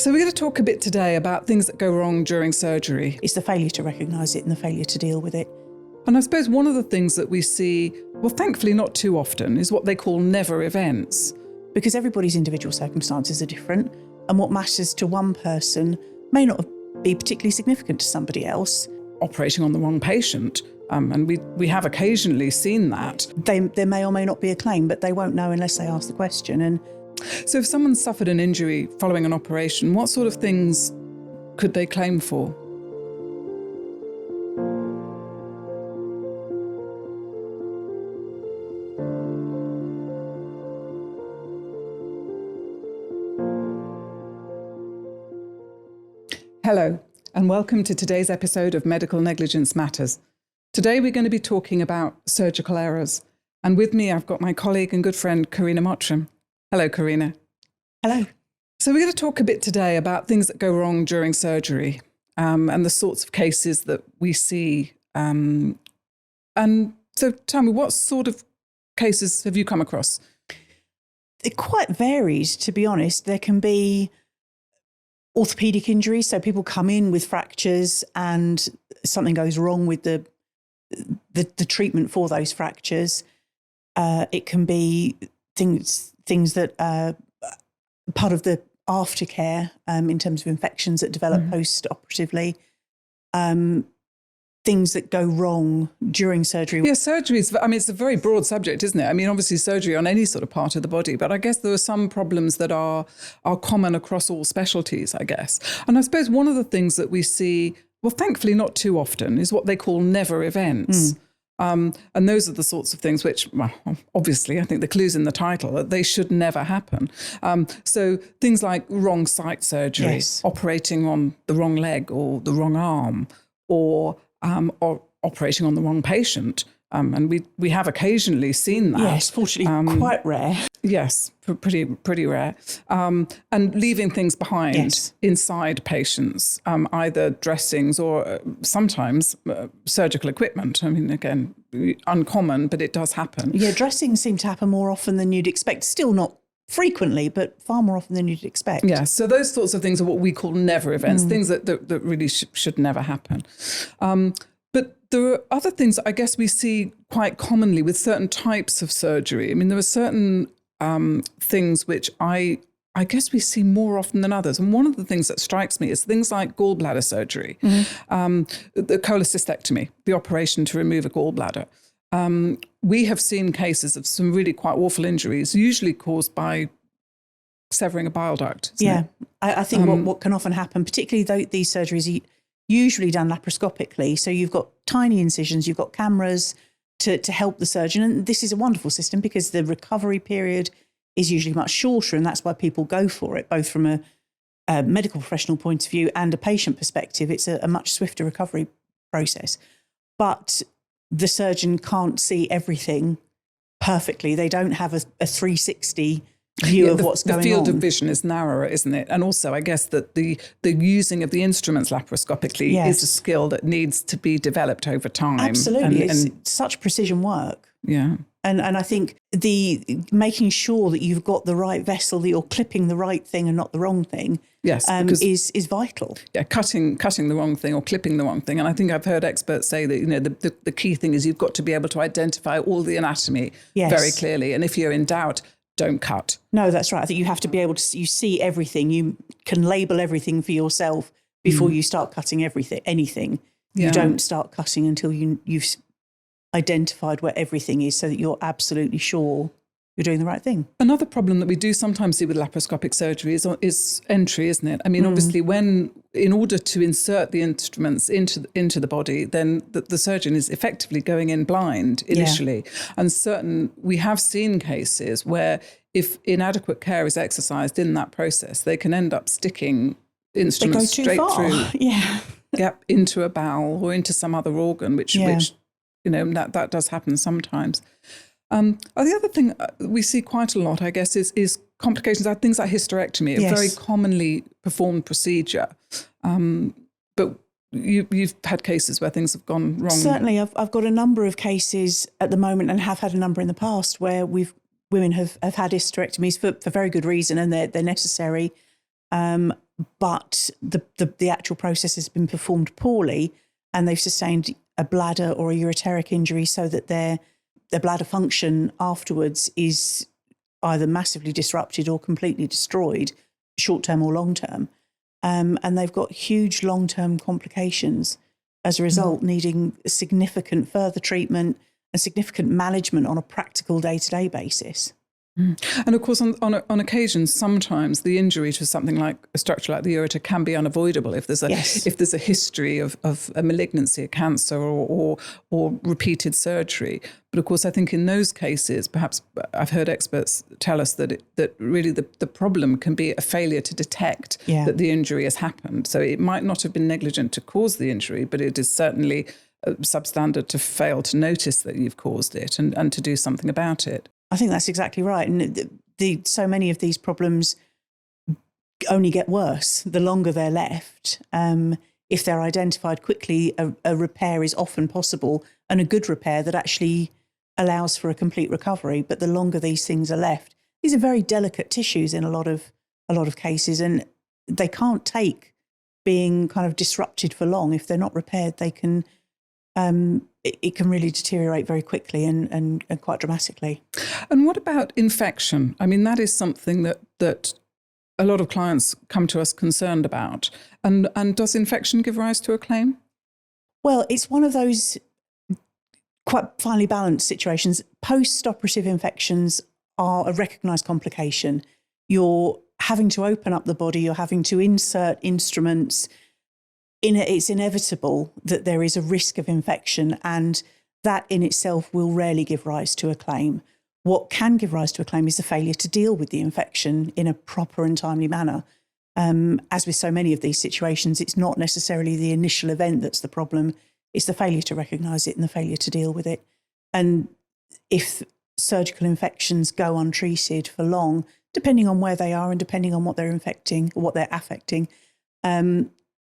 So we're going to talk a bit today about things that go wrong during surgery. It's the failure to recognise it and the failure to deal with it. And I suppose one of the things that we see, well, thankfully not too often, is what they call never events. Because everybody's individual circumstances are different, and what matters to one person may not be particularly significant to somebody else. Operating on the wrong patient, and we have occasionally seen that. There may or may not be a claim, but they won't know unless they ask the question. And so if someone suffered an injury following an operation, what sort of things could they claim for? Hello, and welcome to today's episode of Medical Negligence Matters. Today we're going to be talking about surgical errors. And with me, I've got my colleague and good friend, Corrina Mottram. Hello, Corrina. hello. So we're going to talk a bit today about things that go wrong during surgery and the sorts of cases that we see. And so tell me, what sort of cases have you come across? It quite varies, to be honest. There can be orthopaedic injuries, so people come in with fractures and something goes wrong with the treatment for those fractures. It can be things that are part of the aftercare in terms of infections that develop post-operatively, things that go wrong during surgery. Yeah, surgery is, it's a very broad subject, isn't it? I mean, obviously surgery on any sort of part of the body, but I guess there are some problems that are common across all specialties, I guess. And I suppose one of the things that we see, well, thankfully not too often, is what they call never events. And those are the sorts of things which, well, obviously, I think the clue's in the title, that they should never happen. So things like wrong site surgery, Yes. operating on the wrong leg or the wrong arm, or operating on the wrong patient. And we have occasionally seen that. Yes, fortunately, quite rare. Yes, pretty rare. And leaving things behind Yes. inside patients, either dressings or sometimes surgical equipment. I mean, again, uncommon, but it does happen. Yeah, dressings seem to happen more often than you'd expect. Still not frequently, but far more often than you'd expect. Yeah, so those sorts of things are what we call never events, things that really should never happen. But there are other things that I guess we see quite commonly with certain types of surgery. I mean, there are certain things which I guess we see more often than others. And one of the things that strikes me is things like gallbladder surgery, the cholecystectomy, the operation to remove a gallbladder. We have seen cases of some really quite awful injuries, usually caused by severing a bile duct. Yeah, I think what can often happen, particularly though these surgeries are usually done laparoscopically, so you've got tiny incisions, you've got cameras to help the surgeon, and this is a wonderful system because the recovery period is usually much shorter, and that's why people go for it, both from a medical professional point of view and a patient perspective. It's a much swifter recovery process. But the surgeon can't see everything perfectly. They don't have a 360 view of what's going on. The field of vision is narrower, isn't it? And also, I guess that the using of the instruments laparoscopically is a skill that needs to be developed over time. Absolutely. It's such precision work. Yeah. And I think the making sure that you've got the right vessel, that you're clipping the right thing and not the wrong thing, is vital. Yeah, cutting the wrong thing or clipping the wrong thing. And I think I've heard experts say that the key thing is you've got to be able to identify all the anatomy very clearly. And if you're in doubt, don't cut. No, that's right. I think you have to be able to you see everything. You can label everything for yourself before you start cutting anything. Yeah. You don't start cutting until you've identified where everything is, so that you're absolutely sure you're doing the right thing. Another problem that we do sometimes see with laparoscopic surgery is entry, isn't it? I mean, obviously, in order to insert the instruments into the body, then the surgeon is effectively going in blind initially. Yeah. And we have seen cases where if inadequate care is exercised in that process, they can end up sticking instruments straight through into a bowel or into some other organ, which that does happen sometimes. The other thing we see quite a lot, I guess, is complications. Things like hysterectomy, a very commonly performed procedure. But you've had cases where things have gone wrong. Certainly, I've got a number of cases at the moment, and have had a number in the past, where women have had hysterectomies for very good reason, and they're necessary. but the actual process has been performed poorly and they've sustained a bladder or a ureteric injury so that their bladder function afterwards is either massively disrupted or completely destroyed, short-term or long-term. And they've got huge long-term complications as a result, needing significant further treatment and significant management on a practical day-to-day basis. And of course, on occasion, sometimes the injury to something like a structure like the ureter can be unavoidable if there's a history of a malignancy, a cancer, or repeated surgery. But of course, I think in those cases, perhaps I've heard experts tell us that really the problem can be a failure to detect that the injury has happened. So it might not have been negligent to cause the injury, but it is certainly substandard to fail to notice that you've caused it and to do something about it. I think that's exactly right. And so many of these problems only get worse the longer they're left. If they're identified quickly, a repair is often possible, and a good repair that actually allows for a complete recovery. But the longer these things are left, these are very delicate tissues in a lot of cases, and they can't take being kind of disrupted for long. If they're not repaired, they can it can really deteriorate very quickly and quite dramatically. And what about infection? I mean, that is something that a lot of clients come to us concerned about. And does infection give rise to a claim? Well, it's one of those quite finely balanced situations. Post-operative infections are a recognised complication. You're having to open up the body, you're having to insert instruments. It's inevitable that there is a risk of infection, and that in itself will rarely give rise to a claim. What can give rise to a claim is the failure to deal with the infection in a proper and timely manner. As with so many of these situations, it's not necessarily the initial event that's the problem, it's the failure to recognise it and the failure to deal with it. And if surgical infections go untreated for long, depending on where they are and depending on what they're infecting or what they're affecting,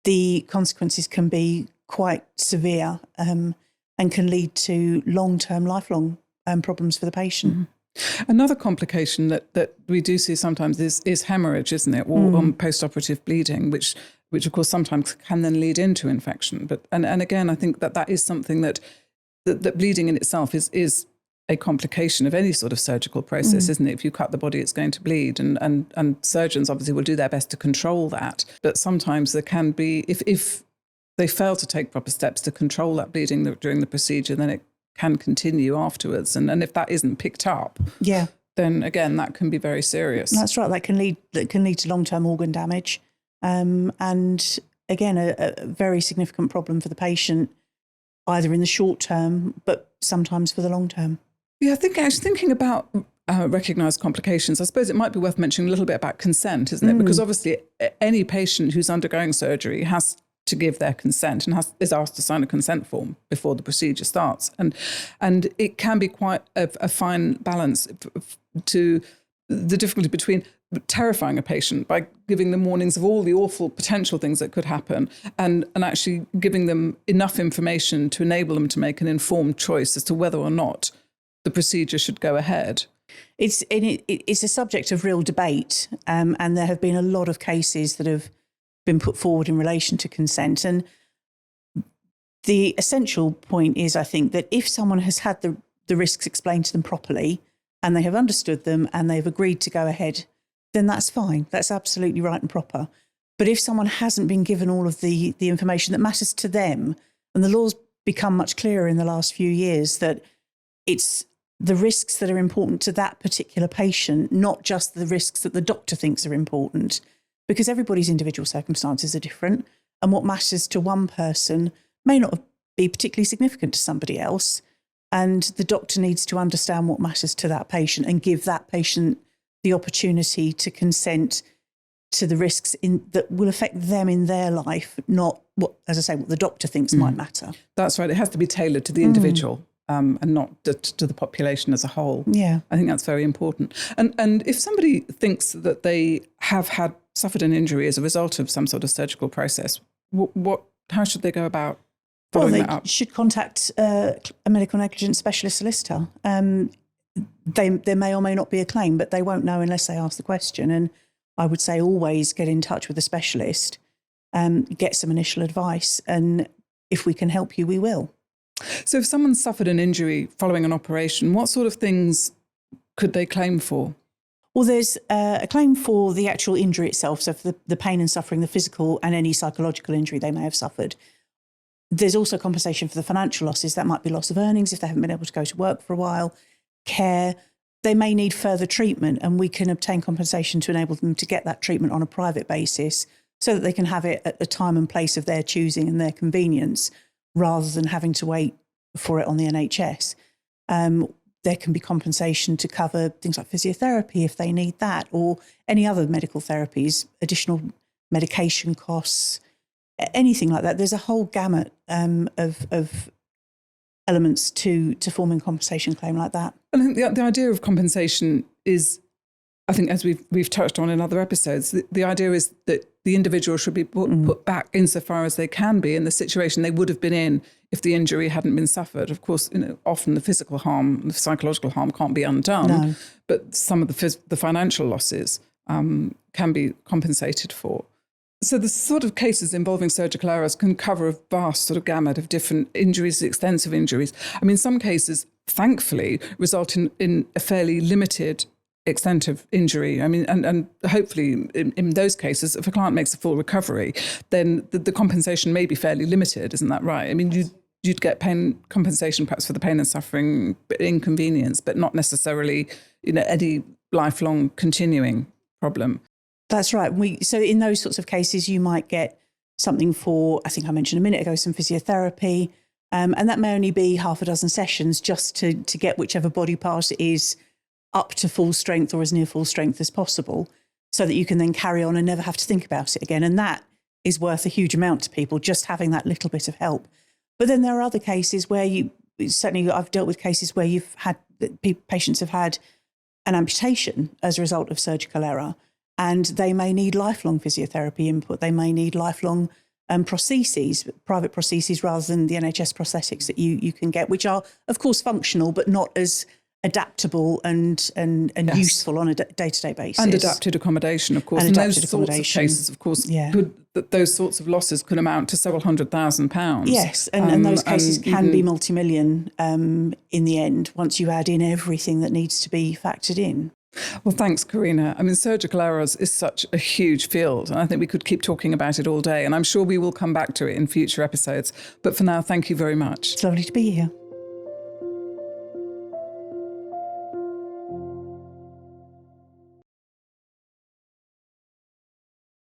the consequences can be quite severe and can lead to long-term, lifelong problems for the patient. Mm-hmm. Another complication that we do see sometimes is hemorrhage, isn't it? Or post-operative bleeding, which of course sometimes can then lead into infection. But and again, I think that is something that bleeding in itself is a complication of any sort of surgical process, isn't it? If you cut the body, it's going to bleed, and surgeons obviously will do their best to control that. But sometimes there can be, if they fail to take proper steps to control that bleeding during the procedure, then it can continue afterwards. And if that isn't picked up, then again, that can be very serious. That's right. That can lead to long-term organ damage, and again, a very significant problem for the patient, either in the short term, but sometimes for the long term. Yeah, I think actually thinking about recognised complications, I suppose it might be worth mentioning a little bit about consent, isn't it? Because obviously any patient who's undergoing surgery has to give their consent and is asked to sign a consent form before the procedure starts. And it can be quite a fine balance to the difficulty between terrifying a patient by giving them warnings of all the awful potential things that could happen and actually giving them enough information to enable them to make an informed choice as to whether or not the procedure should go ahead. It's a subject of real debate, and there have been a lot of cases that have been put forward in relation to consent. And the essential point is, I think, that if someone has had the risks explained to them properly and they have understood them and they've agreed to go ahead, then that's fine. That's absolutely right and proper. But if someone hasn't been given all of the information that matters to them, and the law's become much clearer in the last few years that it's the risks that are important to that particular patient, not just the risks that the doctor thinks are important, because everybody's individual circumstances are different. And what matters to one person may not be particularly significant to somebody else. And the doctor needs to understand what matters to that patient and give that patient the opportunity to consent to the risks that will affect them in their life, not what the doctor thinks might matter. That's right. It has to be tailored to the individual. And not to the population as a whole. Yeah, I think that's very important. And if somebody thinks that they have suffered an injury as a result of some sort of surgical process, how should they go about following that up? They should contact a medical negligence specialist solicitor. There may or may not be a claim, but they won't know unless they ask the question. And I would say always get in touch with a specialist, get some initial advice, and if we can help you, we will. So if someone suffered an injury following an operation, what sort of things could they claim for? Well, there's a claim for the actual injury itself, so for the pain and suffering, the physical and any psychological injury they may have suffered. There's also compensation for the financial losses. That might be loss of earnings if they haven't been able to go to work for a while, care. They may need further treatment, and we can obtain compensation to enable them to get that treatment on a private basis so that they can have it at a time and place of their choosing and their convenience, rather than having to wait for it on the NHS. There can be compensation to cover things like physiotherapy if they need that, or any other medical therapies, additional medication costs, anything like that. There's a whole gamut of elements to forming a compensation claim like that. I think the idea of compensation is, I think, as we've touched on in other episodes, the idea is that the individual should be put back insofar as they can be in the situation they would have been in if the injury hadn't been suffered. Of course, often the physical harm, the psychological harm can't be undone, but some of the financial losses can be compensated for. So the sort of cases involving surgical errors can cover a vast sort of gamut of different injuries, extensive injuries. I mean, some cases, thankfully, result in a fairly limited extent of injury. I mean, and hopefully in those cases, if a client makes a full recovery, then the compensation may be fairly limited. Isn't that right? I mean, you'd get pain compensation perhaps for the pain and suffering inconvenience, but not necessarily, any lifelong continuing problem. That's right. So in those sorts of cases, you might get something for, I think I mentioned a minute ago, some physiotherapy, and that may only be half a dozen sessions just to get whichever body part is up to full strength or as near full strength as possible, so that you can then carry on and never have to think about it again. And that is worth a huge amount to people, just having that little bit of help. But then there are other cases where certainly I've dealt with cases where patients have had an amputation as a result of surgical error, and they may need lifelong physiotherapy input. They may need lifelong prostheses, private prostheses, rather than the NHS prosthetics that you can get, which are, of course, functional, but not as adaptable and yes, useful on a day-to-day basis. And adapted accommodation, of course. And those sorts of cases, of course, those sorts of losses could amount to several £100,000. Yes, and those cases can be multi-million in the end, once you add in everything that needs to be factored in. Well, thanks, Corrina. I mean, surgical errors is such a huge field, and I think we could keep talking about it all day, and I'm sure we will come back to it in future episodes. But for now, thank you very much. It's lovely to be here.